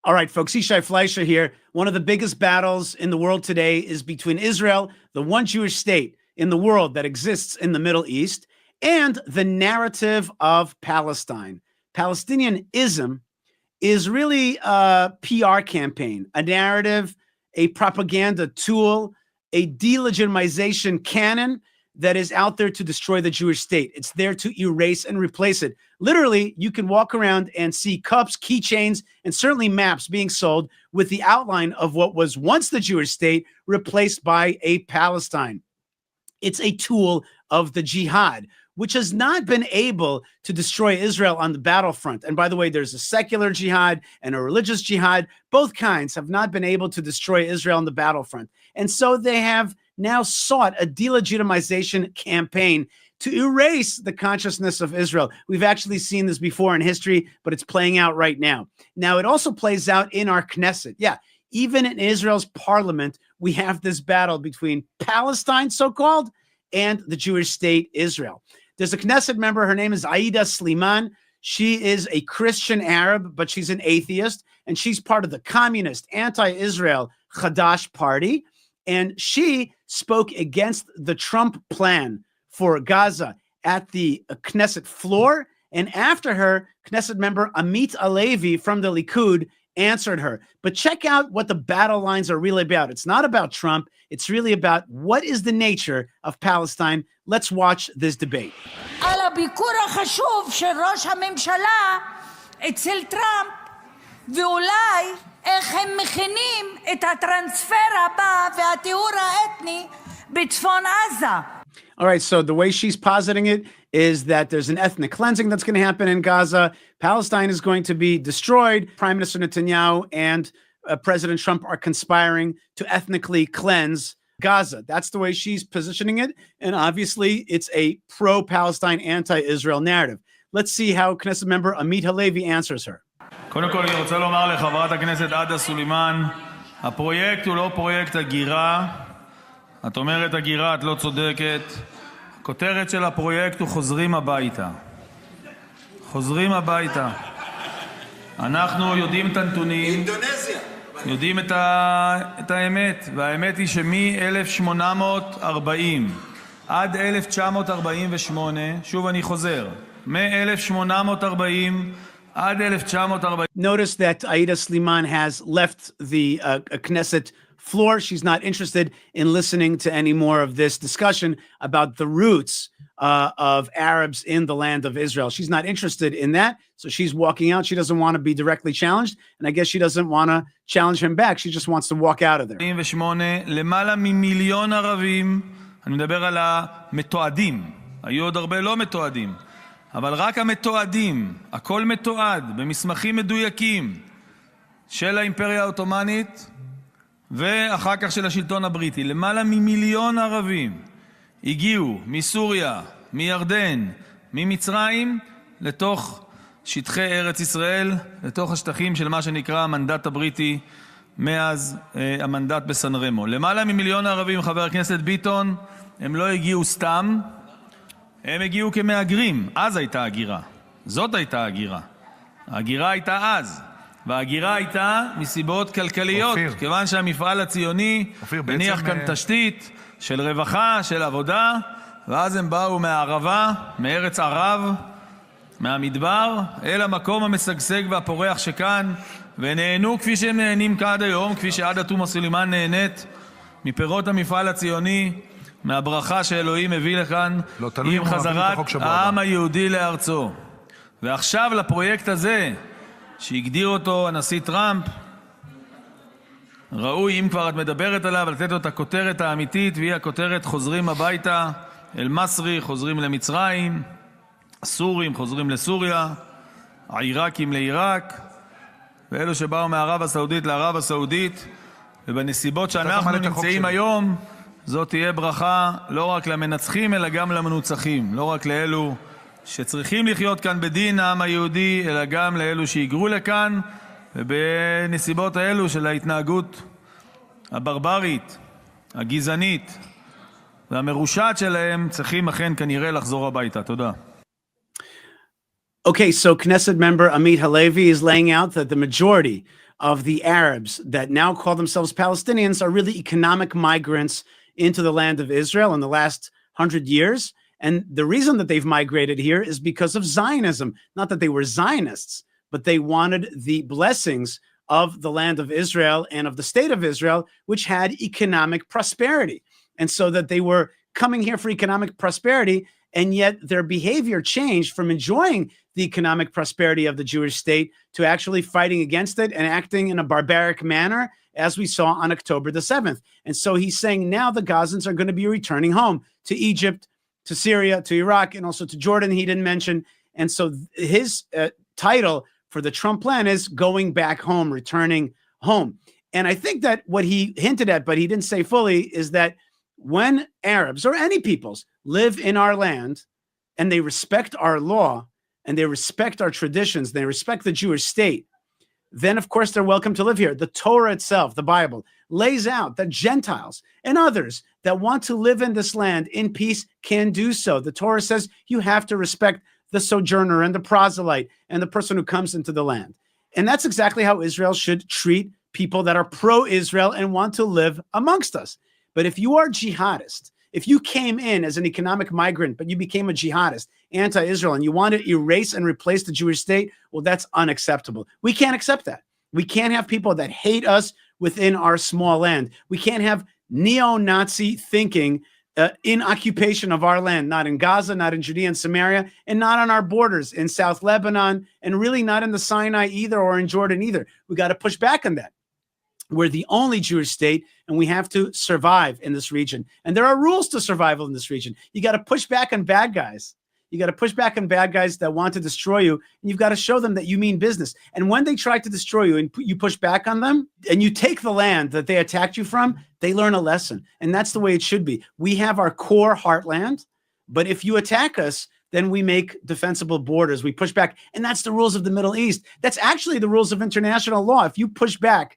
All right, folks, Yishai Fleischer here. One of the biggest battles in the world today is between Israel, the one Jewish state in the world that exists in the Middle East, and the narrative of Palestine. Palestinianism is really a PR campaign, a narrative, a propaganda tool, a delegitimization cannon that is out there to destroy the Jewish state. It's there to erase and replace it. Literally, you can walk around and see cups, keychains, and certainly maps being sold with the outline of what was once the Jewish state replaced by a Palestine. It's a tool of the jihad, which has not been able to destroy Israel on the battlefront. And by the way, there's a secular jihad and a religious jihad. Both kinds have not been able to destroy Israel on the battlefront. And so they have now sought a delegitimization campaign to erase the consciousness of Israel. We've actually seen this before in history, but it's playing out right now. Now, it also plays out in our Knesset. Yeah, even in Israel's parliament, we have this battle between Palestine, so-called, and the Jewish state, Israel. There's a Knesset member. Her name is Aida Touma-Suleiman. She is a Christian Arab, but she's an atheist, and she's part of the communist, anti-Israel Hadash party. And she spoke against the Trump plan for Gaza at the Knesset floor. And after her, Knesset member Amit Halevi from the Likud answered her. But check out what the battle lines are really about. It's not about Trump. It's really about what is the nature of Palestine. Let's watch this debate. על הביקור החשוב של ראש הממשלה אצל טראמפ, ואולי איך הם מכינים את הטרנספר הבא והטיהור האתני בצפון עזה. All right, so the way she's positing it is that there's an ethnic cleansing that's going to happen in Gaza. Palestine is going to be destroyed. Prime Minister Netanyahu and President Trump are conspiring to ethnically cleanse Gaza. That's the way she's positioning it. And obviously, it's a pro-Palestine, anti-Israel narrative. Let's see how Knesset member Amit Halevi answers her. קודם כל, אני רוצה לומר לחברת הכנסת עדה סולימן, הפרויקט הוא לא פרויקט הגירה. את אומרת הגירה, את לא צודקת. הכותרת של הפרויקט הוא חוזרים הביתה. חוזרים הביתה. אנחנו יודעים את הנתונים. יודעים את האמת. והאמת היא שמ-1840 עד 1948, שוב אני חוזר, מ-1840 עד 1940. Notice that Aida Touma-Suleiman has left the Knesset floor. She's not interested in listening to any more of this discussion about the roots of Arabs in the land of Israel. She's not interested in that, so she's walking out. She doesn't want to be directly challenged, and I guess she doesn't want to challenge him back. She just wants to walk out of there. למעלה ממיליון ערבים, אני מדבר על המתועדים, היו עוד הרבה לא מתועדים, אבל רק המתועדים, הכל מתועד במסמכים מדויקים של האימפריה העות'מאנית, ואחר כך של השלטון הבריטי. למעלה ממיליון ערבים הגיעו מסוריה, מירדן, ממצרים, לתוך שטחי ארץ ישראל, לתוך השטחים של מה שנקרא המנדט הבריטי, מאז המנדט בסן רמו. למעלה ממיליון ערבים, חבר הכנסת ביטון, הם לא הגיעו סתם, הם הגיעו כמהגרים. אז הייתה הגירה. זאת הייתה הגירה. ההגירה הייתה אז. וההגירה הייתה מסיבות כלכליות, כיוון שהמפעל הציוני הניח כאן תשתית של רווחה, של עבודה, ואז הם באו מהערבה, מארץ ערב, מהמדבר, אל המקום המשגשג והפורח שכאן, ונהנו כפי שהם נהנים כעד היום, כפי שעדה תומא-סולימן נהנית מפירות המפעל הציוני, מהברכה שאלוהים הביא לכאן, עם חזרת העם היהודי לארצו. ועכשיו לפרויקט הזה, שהגדיר אותו הנשיא טראמפ, ראוי, אם כבר את מדברת עליו, לתת לו את הכותרת האמיתית, והיא הכותרת חוזרים הביתה, אל-מסרי, חוזרים למצרים, הסורים חוזרים לסוריה, העיראקים לעיראק, ואלו שבאו מערב הסעודית לערב הסעודית, ובנסיבות שאנחנו נמצאים היום, זאת תהיה ברכה לא רק למנצחים, אלא גם למנוצחים, לא רק לאלו שצריכים לחיות כאן בדין העם היהודי, אלא גם לאלו שהיגרו לכאן, ובנסיבות האלו של ההתנהגות הברברית, הגזענית והמרושעת שלהם, צריכים אכן כנראה לחזור הביתה. תודה. Okay, so Knesset member Amit Halevi is laying out that the majority of the Arabs that now call themselves Palestinians are really economic migrants into the land of Israel in the last 100 years. And the reason that they've migrated here is because of Zionism. Not that they were Zionists, but they wanted the blessings of the land of Israel and of the state of Israel, which had economic prosperity. And so that they were coming here for economic prosperity, and yet their behavior changed from enjoying the economic prosperity of the Jewish state to actually fighting against it and acting in a barbaric manner, as we saw on October the 7th. And so he's saying now the Gazans are going to be returning home to Egypt, to Syria, to Iraq, and also to Jordan, he didn't mention. And so his title for the Trump plan is going back home, returning home. And I think that what he hinted at, but he didn't say fully, is that when Arabs or any peoples live in our land and they respect our law and they respect our traditions, they respect the Jewish state, then of course they're welcome to live here. The Torah itself, the Bible, lays out that Gentiles and others that want to live in this land in peace can do so. The Torah says you have to respect the sojourner and the proselyte and the person who comes into the land. And that's exactly how Israel should treat people that are pro-Israel and want to live amongst us. But if you are jihadist, if you came in as an economic migrant, but you became a jihadist, anti-Israel, and you want to erase and replace the Jewish state, well, that's unacceptable. We can't accept that. We can't have people that hate us within our small land. We can't have neo-Nazi thinking in occupation of our land, not in Gaza, not in Judea and Samaria, and not on our borders in South Lebanon, and really not in the Sinai either or in Jordan either. We got to push back on that. We're the only Jewish state, and we have to survive in this region. And there are rules to survival in this region. You got to push back on bad guys. You got to push back on bad guys that want to destroy you, and you've got to show them that you mean business. And when they try to destroy you and you push back on them, and you take the land that they attacked you from, they learn a lesson. And that's the way it should be. We have our core heartland, but if you attack us, then we make defensible borders. We push back, and that's the rules of the Middle East. That's actually the rules of international law. If you push back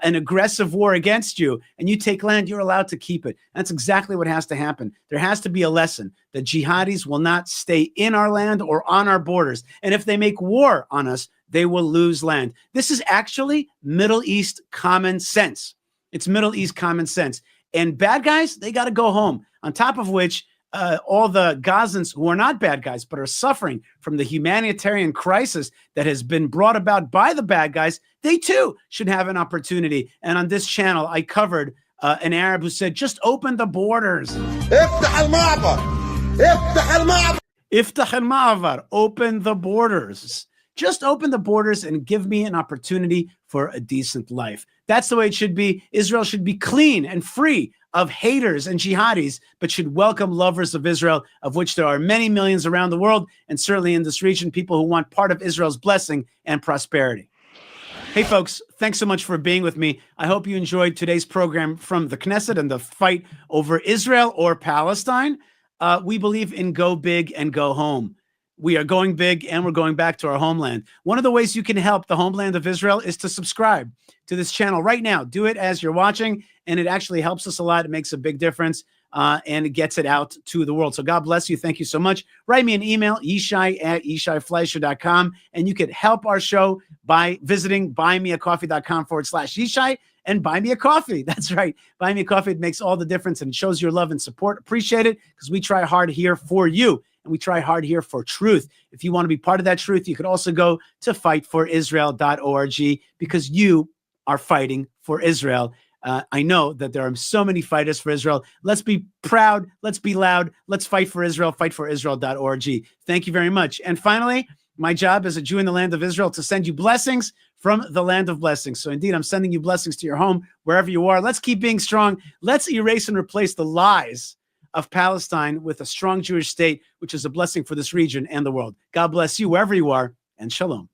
an aggressive war against you and you take land, you're allowed to keep it. That's exactly what has to happen. There has to be a lesson that jihadis will not stay in our land or on our borders. And if they make war on us, they will lose land. This is actually Middle East common sense. It's Middle East common sense. And bad guys, they got to go home. On top of which, all the Gazans who are not bad guys, but are suffering from the humanitarian crisis that has been brought about by the bad guys, they too should have an opportunity. And on this channel, I covered an Arab who said, just open the borders. Iftah al-Ma'avar, open the borders. Just open the borders and give me an opportunity for a decent life. That's the way it should be. Israel should be clean and free of haters and jihadis, but should welcome lovers of Israel, of which there are many millions around the world, and certainly in this region, people who want part of Israel's blessing and prosperity. Hey, folks, thanks so much for being with me. I hope you enjoyed today's program from the Knesset and the fight over Israel or Palestine. We believe in go big and go home. We are going big and we're going back to our homeland. One of the ways you can help the homeland of Israel is to subscribe to this channel right now. Do it as you're watching, and it actually helps us a lot. It makes a big difference, and it gets it out to the world. So God bless you. Thank you so much. Write me an email, yishai@yishaifleisher.com, and you could help our show by visiting buymeacoffee.com/Yishai and buy me a coffee. That's right. Buy me a coffee. It makes all the difference, and it shows your love and support. Appreciate it, because we try hard here for you. And we try hard here for truth. If you want to be part of that truth, you could also go to fightforisrael.org, because you are fighting for Israel. I know that there are so many fighters for Israel. Let's be proud. Let's be loud. Let's fight for Israel. Fightforisrael.org. Thank you very much. And finally, my job as a Jew in the land of Israel to send you blessings from the land of blessings. So indeed, I'm sending you blessings to your home, wherever you are. Let's keep being strong. Let's erase and replace the lies of Palestine with a strong Jewish state, which is a blessing for this region and the world. God bless you wherever you are, and shalom.